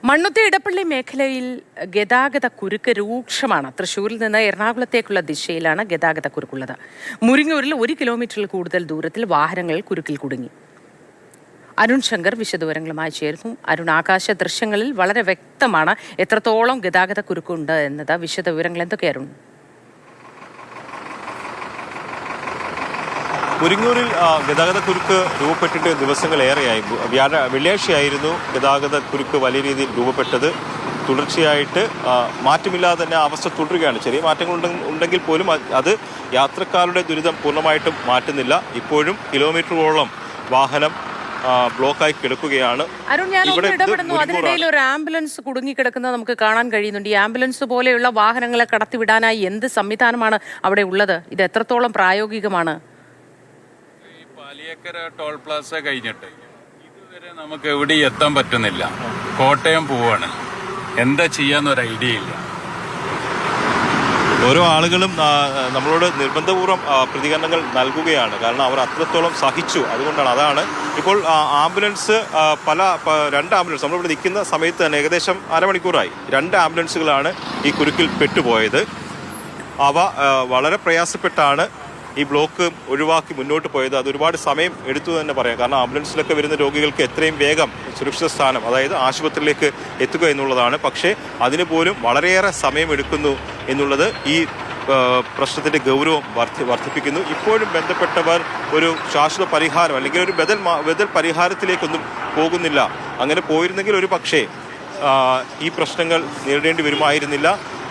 മണ്ണുത്തി ഇടപ്പള്ളി മേഖലയിൽ ഗതാഗത കുരുക്ക് രൂക്ഷമാണ്. തൃശ്ശൂരിൽ നിന്ന് എറണാകുളത്തേക്കുള്ള ദിശയിലാണ് ഗതാഗത കുരുക്കുള്ളത്. മുരിങ്ങൂരിൽ 1 കിലോമീറ്ററിൽ കൂടുതൽ ദൂരത്തിൽ വാഹനങ്ങൾ കുരുക്കിൽ കുടുങ്ങി. അരുൺ ശങ്കർ വിശദവിവരങ്ങളുമായി ചേരുന്നു. അരുൺ, ആകാശ ദൃശ്യങ്ങളിൽ വളരെ വ്യക്തമാണ് എത്രത്തോളം ഗതാഗത കുരുക്കുണ്ട് എന്നത്. വിശദവിവരങ്ങൾ എന്തൊക്കെയായിരുന്നു? മുരിങ്ങൂരിൽ ഗതാഗത കുരുക്ക് രൂപപ്പെട്ടിട്ട് ദിവസങ്ങളേറെയായി. വെള്ളിയാഴ്ചയായിരുന്നു ഗതാഗത കുരുക്ക് വലിയ രീതിയിൽ രൂപപ്പെട്ടത്. തുടർച്ചയായിട്ട് മാറ്റമില്ലാതെ തന്നെ അവസ്ഥ തുടരുകയാണ്. ചെറിയ മാറ്റങ്ങൾ ഉണ്ടെങ്കിൽ പോലും അത് യാത്രക്കാരുടെ ദുരിതം പൂർണ്ണമായിട്ടും മാറ്റുന്നില്ല. ഇപ്പോഴും കിലോമീറ്ററുകളോളം വാഹനം ബ്ലോക്കായി കിടക്കുകയാണ്. അരുൺ, ഞാൻ ഇടപെടുന്നു. അതിനിടയിൽ ഒരു ആംബുലൻസ് കുടുങ്ങിക്കിടക്കുന്നത് നമുക്ക് കാണാൻ കഴിയുന്നുണ്ട്. ഈ ആംബുലൻസ് പോലെയുള്ള വാഹനങ്ങളെ കടത്തിവിടാനായി എന്ത് സംവിധാനമാണ് അവിടെ ഉള്ളത്? ഇത് എത്രത്തോളം പ്രായോഗികമാണ്? പാലിയേക്കര ടോൾ പ്ലാസ കഴിഞ്ഞിട്ട് ഇതുവരെ നമുക്ക് എവിടെ എത്താൻ പറ്റുന്നില്ല. കോട്ടയം പോവാണ്, എന്താ ചെയ്യാന്നൊരു ഐഡിയ ഇല്ല. ഓരോ ആളുകളും നമ്മളോട് നിർബന്ധപൂർവ്വം പ്രതികരണങ്ങൾ നൽകുകയാണ്. കാരണം അവർ അത്രത്തോളം സഹിച്ചു. അതാണ് ഇപ്പോൾ ആംബുലൻസ് രണ്ട് ആംബുലൻസ് നമ്മളിവിടെ നിൽക്കുന്ന സമയത്ത് തന്നെ ഏകദേശം അരമണിക്കൂറായി 2 ആംബുലൻസുകളാണ് ഈ കുരുക്കിൽ പെട്ടുപോയത്. അവ വളരെ പ്രയാസപ്പെട്ടാണ് ഈ ബ്ലോക്ക് ഒഴിവാക്കി മുന്നോട്ട് പോയത്. അത് ഒരുപാട് സമയം എടുത്തു തന്നെ പറയാം. കാരണം ആംബുലൻസിലൊക്കെ വരുന്ന രോഗികൾക്ക് എത്രയും വേഗം സുരക്ഷിത സ്ഥാനം, അതായത് ആശുപത്രിയിലേക്ക് എത്തുക എന്നുള്ളതാണ്. പക്ഷേ അതിന് പോലും വളരെയേറെ സമയമെടുക്കുന്നു എന്നുള്ളത് ഈ പ്രശ്നത്തിൻ്റെ ഗൗരവം വർദ്ധിപ്പിക്കുന്നു. ഇപ്പോഴും ബന്ധപ്പെട്ടവർ ഒരു ശാശ്വത പരിഹാരം അല്ലെങ്കിൽ ഒരു ബദൽ പരിഹാരത്തിലേക്കൊന്നും പോകുന്നില്ല. അങ്ങനെ പോയിരുന്നെങ്കിൽ ഒരു പക്ഷേ ഈ പ്രശ്നങ്ങൾ നേരിടേണ്ടി വരുമായിരുന്നില്ല.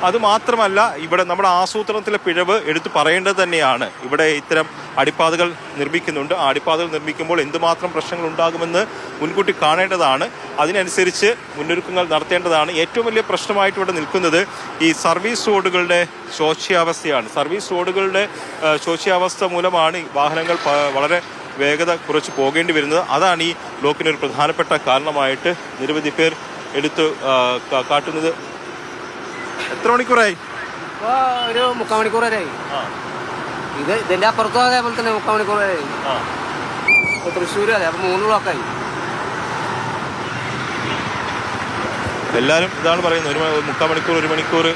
അതുമാത്രമല്ല, ഇവിടെ നമ്മുടെ ആസൂത്രണത്തിലെ പിഴവ് എടുത്തു പറയേണ്ടത് തന്നെയാണ്. ഇവിടെ ഇത്തരം അടിപ്പാതകൾ നിർമ്മിക്കുന്നുണ്ട്. ആ അടിപ്പാതകൾ നിർമ്മിക്കുമ്പോൾ എന്തുമാത്രം പ്രശ്നങ്ങൾ ഉണ്ടാകുമെന്ന് മുൻകൂട്ടി കാണേണ്ടതാണ്. അതിനനുസരിച്ച് മുന്നൊരുക്കങ്ങൾ നടത്തേണ്ടതാണ്. ഏറ്റവും വലിയ പ്രശ്നമായിട്ട് ഇവിടെ നിൽക്കുന്നത് ഈ സർവീസ് റോഡുകളുടെ ശോച്യാവസ്ഥയാണ്. സർവീസ് റോഡുകളുടെ ശോച്യാവസ്ഥ മൂലമാണ് ഈ വാഹനങ്ങൾ വളരെ വേഗത കുറച്ച് പോകേണ്ടി വരുന്നത്. അതാണ് ഈ ബ്ലോക്കിനൊരു പ്രധാനപ്പെട്ട കാരണമായിട്ട് നിരവധി പേർ എടുത്ത് കാട്ടുന്നത്. എത്ര മണിക്കൂറായി? ഒരു 3/4 മണിക്കൂർ വരെയായി. ഇതിന്റെ അപ്പുറത്തും അതേപോലെ തന്നെ 3/4 മണിക്കൂർ വരെയായി. തൃശ്ശൂർ അതെ, അപ്പൊ 3 ബ്ലോക്കായി. എല്ലാവരും ഇതാണ് പറയുന്നത്, 3/4 മണിക്കൂർ 1 മണിക്കൂർ.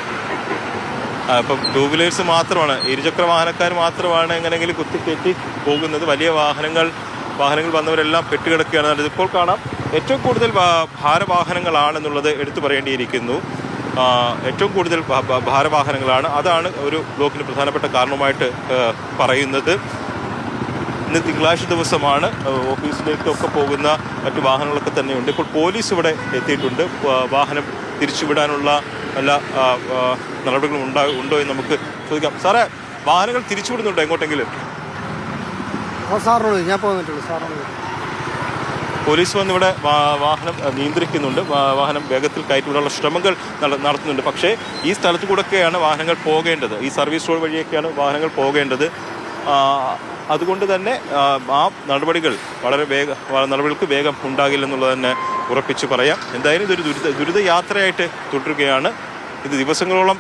ഇപ്പം 2 വീലേഴ്സ് മാത്രമാണ്, ഇരുചക്ര വാഹനക്കാർ മാത്രമാണ് എങ്ങനെയെങ്കിലും കുത്തിക്കയറ്റി പോകുന്നത്. വലിയ വാഹനങ്ങൾ വന്നവരെല്ലാം പെട്ടുകിടക്കുകയാണ്. ഇതിപ്പോൾ കാണാം ഏറ്റവും കൂടുതൽ ഭാരവാഹനങ്ങളാണെന്നുള്ളത് എടുത്തു പറയേണ്ടിയിരിക്കുന്നു. ഏറ്റവും കൂടുതൽ ഭാരവാഹനങ്ങളാണ്. അതാണ് ഒരു ബ്ലോക്കിന് പ്രധാനപ്പെട്ട കാരണമായിട്ട് പറയുന്നത്. ഇന്ന് തിങ്കളാഴ്ച ദിവസമാണ്. ഓഫീസിലേക്കൊക്കെ പോകുന്ന മറ്റു വാഹനങ്ങളൊക്കെ തന്നെയുണ്ട്. ഇപ്പോൾ പോലീസ് ഇവിടെ എത്തിയിട്ടുണ്ട്. വാഹനം തിരിച്ചുവിടാനുള്ള എല്ലാ നടപടികളും ഉണ്ടോ എന്ന് നമുക്ക് ചോദിക്കാം. സാറേ, വാഹനങ്ങൾ തിരിച്ചുവിടുന്നുണ്ടോ എങ്ങോട്ടെങ്കിലും? സാറിനോട് ഞാൻ പോന്നിട്ടുള്ളൂ. സാറിനോട് പോലീസ് വന്നിവിടെ വാഹനം നിയന്ത്രിക്കുന്നുണ്ട്. വാഹനം വേഗത്തിൽ കയറ്റിവിടാനുള്ള ശ്രമങ്ങൾ നടത്തുന്നുണ്ട്. പക്ഷേ ഈ സ്ഥലത്ത് കൂടെയൊക്കെയാണ് വാഹനങ്ങൾ പോകേണ്ടത്. ഈ സർവീസ് റോഡ് വഴിയൊക്കെയാണ് വാഹനങ്ങൾ പോകേണ്ടത്. അതുകൊണ്ട് തന്നെ ആ നടപടികൾക്ക് വേഗം ഉണ്ടാകില്ലെന്നുള്ളത് തന്നെ ഉറപ്പിച്ച് പറയാം. എന്തായാലും ഇതൊരു ദുരിത യാത്രയായിട്ട് തുടരുകയാണ്. ഇത് ദിവസങ്ങളോളം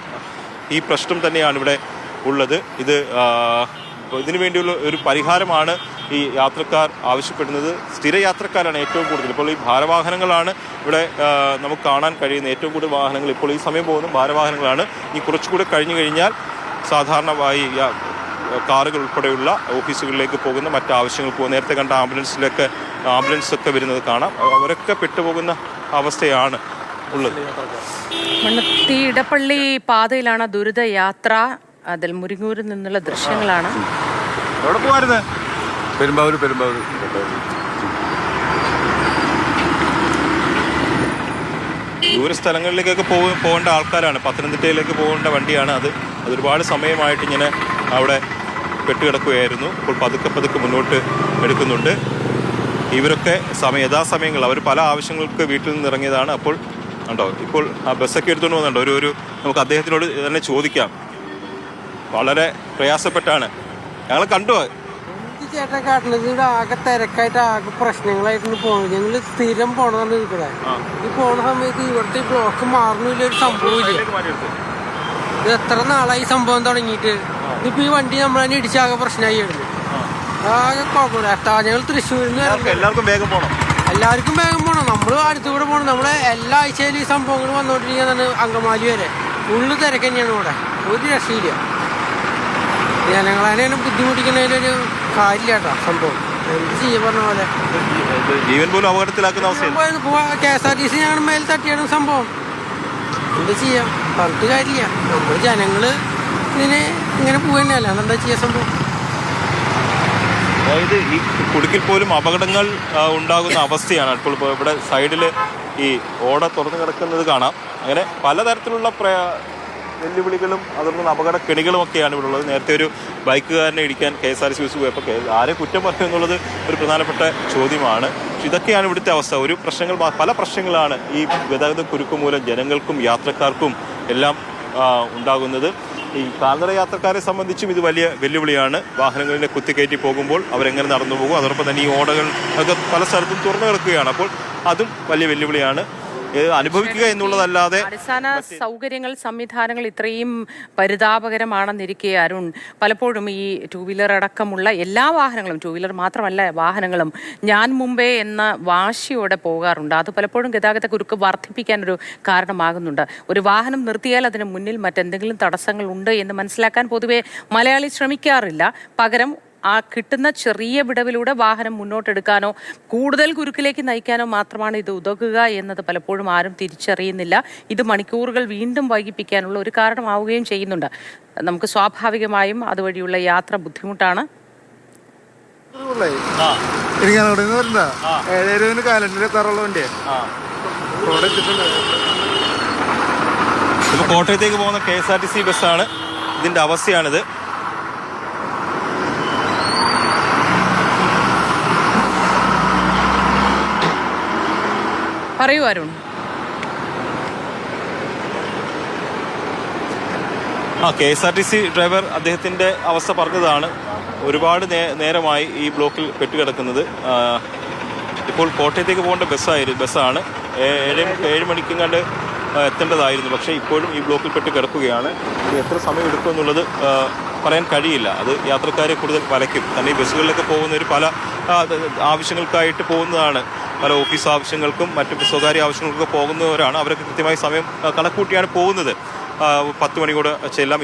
ഈ പ്രശ്നം തന്നെയാണ് ഇവിടെ ഉള്ളത്. ഇതിനു വേണ്ടിയുള്ള ഒരു പരിഹാരമാണ് ഈ യാത്രക്കാർ ആവശ്യപ്പെടുന്നത്. സ്ഥിര യാത്രക്കാരാണ് ഏറ്റവും കൂടുതൽ. ഇപ്പോൾ ഈ ഭാരവാഹനങ്ങളാണ് ഇവിടെ നമുക്ക് കാണാൻ കഴിയുന്ന ഏറ്റവും കൂടുതൽ വാഹനങ്ങൾ. ഇപ്പോൾ ഈ സമയം പോകുന്ന ഭാരവാഹനങ്ങളാണ്. ഈ കുറച്ചുകൂടെ കഴിഞ്ഞു കഴിഞ്ഞാൽ സാധാരണമായി കാറുകൾ ഉൾപ്പെടെയുള്ള ഓഫീസുകളിലേക്ക് പോകുന്ന മറ്റ് ആവശ്യങ്ങൾക്ക് പോകുന്ന, നേരത്തെ കണ്ട ആംബുലൻസൊക്കെ വരുന്നത് കാണാം. അവരൊക്കെ പെട്ടുപോകുന്ന അവസ്ഥയാണ് ഉള്ളത്. മണ്ണുത്തി ഇടപ്പള്ളി പാതയിലാണ് ദുരിതയാത്ര. അതിൽ മുരിങ്ങൂരിൽ നിന്നുള്ള ദൃശ്യങ്ങളാണ്. എവിടെ പോകാരുത്? പെരുമ്പാവൂർ. ദൂര സ്ഥലങ്ങളിലേക്കൊക്കെ പോകേണ്ട ആൾക്കാരാണ്. പത്തനംതിട്ടയിലേക്ക് പോകേണ്ട വണ്ടിയാണ് അത്. ഒരുപാട് സമയമായിട്ട് ഇങ്ങനെ അവിടെ പെട്ടുകിടക്കുകയായിരുന്നു. ഇപ്പോൾ പതുക്കെ മുന്നോട്ട് എടുക്കുന്നുണ്ട്. ഇവരൊക്കെ യഥാസമയങ്ങൾ അവർ പല ആവശ്യങ്ങൾക്ക് വീട്ടിൽ നിന്ന് ഇറങ്ങിയതാണ്. അപ്പോൾ ഉണ്ടോ, ഇപ്പോൾ ആ ബസ്സൊക്കെ എടുത്തുകൊണ്ട് പോകുന്നുണ്ടോ? ഒരു നമുക്ക് അദ്ദേഹത്തിനോട് തന്നെ ചോദിക്കാം. വളരെ പ്രയാസപ്പെട്ടാണ് ഞങ്ങൾ കണ്ടു. ചേട്ടൻ കാട്ടുന്നത് ഇവിടെ ആകെ തിരക്കായിട്ട് ആകെ പ്രശ്നങ്ങളായിട്ടാണ് പോകുന്നത്. ഞങ്ങൾ സ്ഥിരം പോണതാണ് ഇവിടെ. ഈ പോണ സമയത്ത് ഇവിടുത്തെ ബ്ലോക്ക് മാറുന്നില്ല, ഒരു സംഭവമില്ല. ഇത് എത്ര നാളായി സംഭവം തുടങ്ങിയിട്ട്. ഇപ്പൊ ഈ വണ്ടി നമ്മൾ തന്നെ ഇടിച്ചാകെ പ്രശ്നമായി ആയിരുന്നു. ആകെ കുഴപ്പമില്ല. ഞങ്ങൾ തൃശ്ശൂരിൽ നിന്ന് എല്ലാവർക്കും വേഗം പോകണം. എല്ലാവർക്കും വേഗം പോകണം. നമ്മൾ അടുത്തുകൂടെ പോകണം. നമ്മളെ എല്ലാ ആഴ്ചയിലും ഈ സംഭവങ്ങൾ വന്നുകൊണ്ടിരിക്കുന്നതാണ്. അങ്കമാലി വരെ ഫുള്ള് തിരക്ക് തന്നെയാണ് ഇവിടെ, ഒരു രക്ഷയില്ല. ജനങ്ങളെ ബുദ്ധിമുട്ടിക്കുന്നതിലൊരു കാര്യമില്ല കേട്ടോ സംഭവം. എന്ത് ചെയ്യാൻ പറഞ്ഞ പോലെ ജീവൻ പോലും അപകടത്തിലാക്കുന്ന അവസ്ഥ. KSRTC ഞങ്ങളുടെ മേൽ തട്ടിയാണ് സംഭവം. എന്ത് ചെയ്യാം, പറഞ്ഞിട്ട് കാര്യമില്ല. നമ്മൾ ജനങ്ങള് ഇങ്ങനെ പോവുകയല്ല, എന്താ ചെയ്യാൻ സംഭവം. അതായത് ഈ കുടുക്കിൽ പോലും അപകടങ്ങൾ ഉണ്ടാകുന്ന അവസ്ഥയാണ്. ഇപ്പോൾ ഇവിടെ സൈഡിൽ ഈ ഓട തുറന്നു കിടക്കുന്നത് കാണാം. അങ്ങനെ പലതരത്തിലുള്ള വെല്ലുവിളികളും അതുപോലെ അപകട കെണികളും ഒക്കെയാണ് ഇവിടെ ഉള്ളത്. നേരത്തെ ഒരു ബൈക്കുകാരനെ ഇടിക്കാൻ KSRTC ബസ് പോയപ്പോൾ ആരെ കുറ്റം പറയും എന്നുള്ളത് ഒരു പ്രധാനപ്പെട്ട ചോദ്യമാണ്. പക്ഷെ ഇതൊക്കെയാണ് ഇവിടുത്തെ അവസ്ഥ. പല പ്രശ്നങ്ങളാണ് ഈ ഗതാഗത കുരുക്ക് മൂലം ജനങ്ങൾക്കും യാത്രക്കാർക്കും എല്ലാം ഉണ്ടാകുന്നത്. ഈ കാൽനട യാത്രക്കാരെ സംബന്ധിച്ചും ഇത് വലിയ വെല്ലുവിളിയാണ്. വാഹനങ്ങളിലെ കുത്തിക്കയറ്റി പോകുമ്പോൾ അവരെങ്ങനെ നടന്നു പോകും. അതോടൊപ്പം തന്നെ ഈ ഓടകൾ ഒക്കെ പല സ്ഥലത്തും തുറന്നു കിടക്കുകയാണ്. അപ്പോൾ അതും വലിയ വെല്ലുവിളിയാണ്. അനുഭവിക്കുക എന്നുള്ളതല്ലാതെ അടിസ്ഥാന സൗകര്യങ്ങൾ, സംവിധാനങ്ങൾ ഇത്രയും പരിതാപകരമാണെന്നിരിക്കെ അരുൺ, പലപ്പോഴും ഈ ടൂ വീലർ അടക്കമുള്ള എല്ലാ വാഹനങ്ങളും, ടൂ വീലർ മാത്രമല്ല വാഹനങ്ങളും ഞാൻ മുമ്പേ എന്ന വാശിയോടെ പോകാറുണ്ട്. അത് പലപ്പോഴും ഗതാഗത കുരുക്ക് വർദ്ധിപ്പിക്കാനൊരു കാരണമാകുന്നുണ്ട്. ഒരു വാഹനം നിർത്തിയാൽ അതിന് മുന്നിൽ മറ്റെന്തെങ്കിലും തടസ്സങ്ങൾ ഉണ്ട് എന്ന് മനസ്സിലാക്കാൻ പൊതുവെ മലയാളി ശ്രമിക്കാറില്ല. പകരം ആ കിട്ടുന്ന ചെറിയ വിടവിലൂടെ വാഹനം മുന്നോട്ടെടുക്കാനോ കൂടുതൽ കുരുക്കിലേക്ക് നയിക്കാനോ മാത്രമാണ് ഇത് ഉതകുക എന്നത് പലപ്പോഴും ആരും തിരിച്ചറിയുന്നില്ല. ഇത് മണിക്കൂറുകൾ വീണ്ടും വൈകിപ്പിക്കാനുള്ള ഒരു കാരണമാവുകയും ചെയ്യുന്നുണ്ട്. നമുക്ക് സ്വാഭാവികമായും അതുവഴിയുള്ള യാത്ര ബുദ്ധിമുട്ടാണ്. കോട്ടയത്തേക്ക് പോകുന്ന KSRTC ബസ്സാണ്. ഇതിന്റെ അവസ്ഥയാണിത്. പറയൂ അരുൺ. KSRTC ഡ്രൈവർ അദ്ദേഹത്തിൻ്റെ അവസ്ഥ പറഞ്ഞതാണ്. ഒരുപാട് നേരമായി ഈ ബ്ലോക്കിൽ പെട്ടുകിടക്കുന്നത്. ഇപ്പോൾ കോട്ടയത്തേക്ക് പോകേണ്ട ബസ്സാണ്. 7 മണിക്കും കണ്ട് എത്തേണ്ടതായിരുന്നു. പക്ഷേ ഇപ്പോഴും ഈ ബ്ലോക്കിൽ പെട്ട് കിടക്കുകയാണ്. ഇത് എത്ര സമയം എടുക്കുമെന്നുള്ളത് പറയാൻ കഴിയില്ല. അത് യാത്രക്കാരെ കൂടുതൽ വലയ്ക്കും. തന്നെ ഈ ബസ്സുകളിലൊക്കെ പോകുന്നവർ പല ആവശ്യങ്ങൾക്കായിട്ട് പോകുന്നതാണ്. പല ഓഫീസ് ആവശ്യങ്ങൾക്കും മറ്റു സ്വകാര്യ ആവശ്യങ്ങൾക്കൊക്കെ പോകുന്നവരാണ്. അവരൊക്കെ കൃത്യമായി സമയം കണക്കൂട്ടിയാണ് പോകുന്നത്. 10 മണിയോടെ ചെല്ലാം,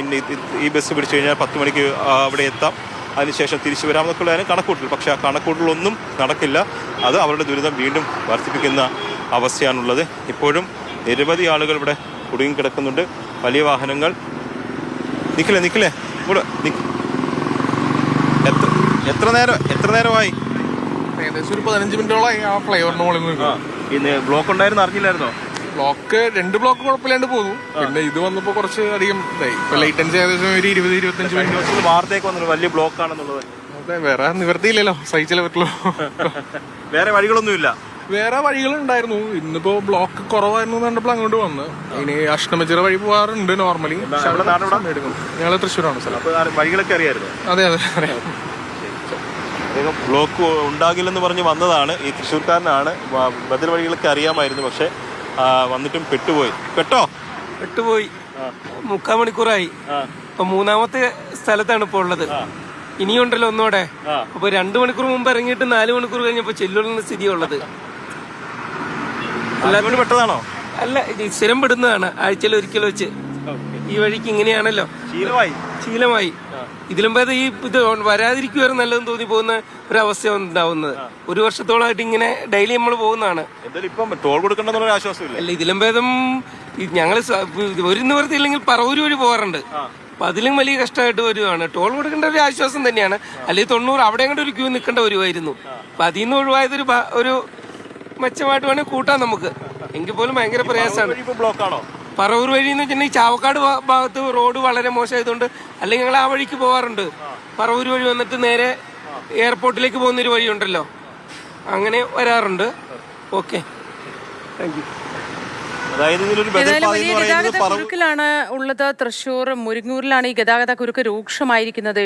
ഈ ബസ് പിടിച്ചു കഴിഞ്ഞാൽ 10 മണിക്ക് അവിടെ എത്താം, അതിനുശേഷം തിരിച്ചു വരാമെന്നൊക്കെയുള്ളതാണ് കണക്കൂട്ടൽ. പക്ഷേ ആ കണക്കൂട്ടലൊന്നും നടക്കില്ല. അത് അവരുടെ ദുരിതം വീണ്ടും വർദ്ധിപ്പിക്കുന്ന അവസ്ഥയാണുള്ളത്. ഇപ്പോഴും നിരവധി ആളുകൾ ഇവിടെ കുടുങ്ങിക്കിടക്കുന്നുണ്ട്. വലിയ വാഹനങ്ങൾ നിക്കില്ലേ ഇവിടെ എത്ര നേരമായി? ഏകദേശം ഒരു 15 മിനിറ്റോളായി ആ ഫ്ലൈഓവറിന് മുകളിൽ നിന്ന്. ബ്ലോക്ക് ഉണ്ടായിരുന്നു, അറിഞ്ഞില്ലായിരുന്നോ? ബ്ലോക്ക് 2 ബ്ലോക്ക് കുഴപ്പമില്ലാണ്ട് പോകുന്നു. പിന്നെ ഇത് വന്നപ്പോ കുറച്ച് അധികം ഇതായി. ഇപ്പൊ ലൈറ്റൻസ് ഏകദേശം ഒരു 20-25 മിനിറ്റ് വാർത്തയൊക്കെ വന്നു വലിയ ബ്ലോക്ക് ആണെന്നുള്ളത്. അതെ, വേറെ നിവർത്തിയില്ലല്ലോ, സഹിച്ചാലേ പറ്റുള്ളൂ. വേറെ വഴികളൊന്നുമില്ല. വേറെ വഴികളുണ്ടായിരുന്നു. ഇന്നിപ്പോ ബ്ലോക്ക് കുറവായിരുന്നു കണ്ടപ്പോൾ അങ്ങോട്ട് വന്ന്. ഇനി അഷ്ടമിച്ചിറ വഴി പോകാറുണ്ട് നോർമലി. ഞങ്ങള് തൃശ്ശൂരാണ് സ്ഥലം. വഴികളൊക്കെ അറിയായിരുന്നു? അതെ അറിയാം. ബ്ലോക്ക് ഉണ്ടാകില്ലെന്ന് പറഞ്ഞ് വന്നതാണ്. ഈ തൃശ്ശൂർക്കാരനാണ്. ബദൽ വഴികളൊക്കെ അറിയാമായിരുന്നു, പക്ഷെ വന്നിട്ടും പെട്ടുപോയി. പെട്ടുപോയി 3/4 മണിക്കൂറായി. ഇപ്പൊ 3ാമത്തെ സ്ഥലത്താണ് ഇപ്പോൾ ഉള്ളത്. ഇനിയുണ്ടല്ലോ ഒന്നോടെ. അപ്പൊ 2 മണിക്കൂർ മുമ്പ് ഇറങ്ങിയിട്ട് 4 മണിക്കൂർ കഴിഞ്ഞപ്പോ ചെല്ലുന്ന സ്ഥിതിയുള്ളത്. അല്ലാതെ പെട്ടതാണോ? അല്ല, ഇത് സ്ഥിരം പെടുന്നതാണ്. ആഴ്ചയിൽ ഒരിക്കൽ വെച്ച് ഈ വഴിക്ക് ഇങ്ങനെയാണല്ലോ, ശീലമായി. ഇതിലും ഭേദം ഈ ഇത് വരാതിരിക്കുവാനും നല്ലതെന്ന് തോന്നി പോകുന്ന ഒരവസ്ഥ ഉണ്ടാവുന്നത്. 1 വർഷത്തോളമായിട്ട് ഇങ്ങനെ ഡെയിലി നമ്മൾ പോകുന്നതാണ്. അല്ല, ഇതിലും ഭേദം ഞങ്ങൾ ഒരു നിവൃത്തി ഇല്ലെങ്കിൽ പറവൂര് വഴി പോകാറുണ്ട്. അപ്പൊ അതിലും വലിയ കഷ്ടമായിട്ട് വരുവാണ്. ടോൾ കൊടുക്കേണ്ട ഒരു ആശ്വാസം തന്നെയാണ്. അല്ലെങ്കിൽ 90 അവിടെ അങ്ങോട്ട് ഒരു ക്യൂ നിൽക്കേണ്ട വരുമായിരുന്നു. അപ്പൊ അതിൽ നിന്ന് ഒഴിവായതൊരു ഒരു മെച്ചമായിട്ട് വേണേൽ കൂട്ടാം നമുക്ക്. എങ്കിൽ പോലും ഭയങ്കര പ്രയാസമാണ്. പറവൂർ വഴി എന്ന് വെച്ചിട്ടുണ്ടെങ്കിൽ ചാവക്കാട് ഭാഗത്ത് റോഡ് വളരെ മോശമായതുകൊണ്ട് അല്ലെങ്കിൽ ഞങ്ങൾ ആ വഴിക്ക് പോകാറുണ്ട്. പറവൂർ വഴി വന്നിട്ട് നേരെ എയർപോർട്ടിലേക്ക് പോകുന്നൊരു വഴിയുണ്ടല്ലോ, അങ്ങനെ വരാറുണ്ട്. Okay, thank you. ഏതായാലും വലിയ ഗതാഗത കുരുക്കിലാണ് ഉള്ളത്. തൃശ്ശൂർ മുരിങ്ങൂരിലാണ് ഈ ഗതാഗത കുരുക്ക് രൂക്ഷമായിരിക്കുന്നത്.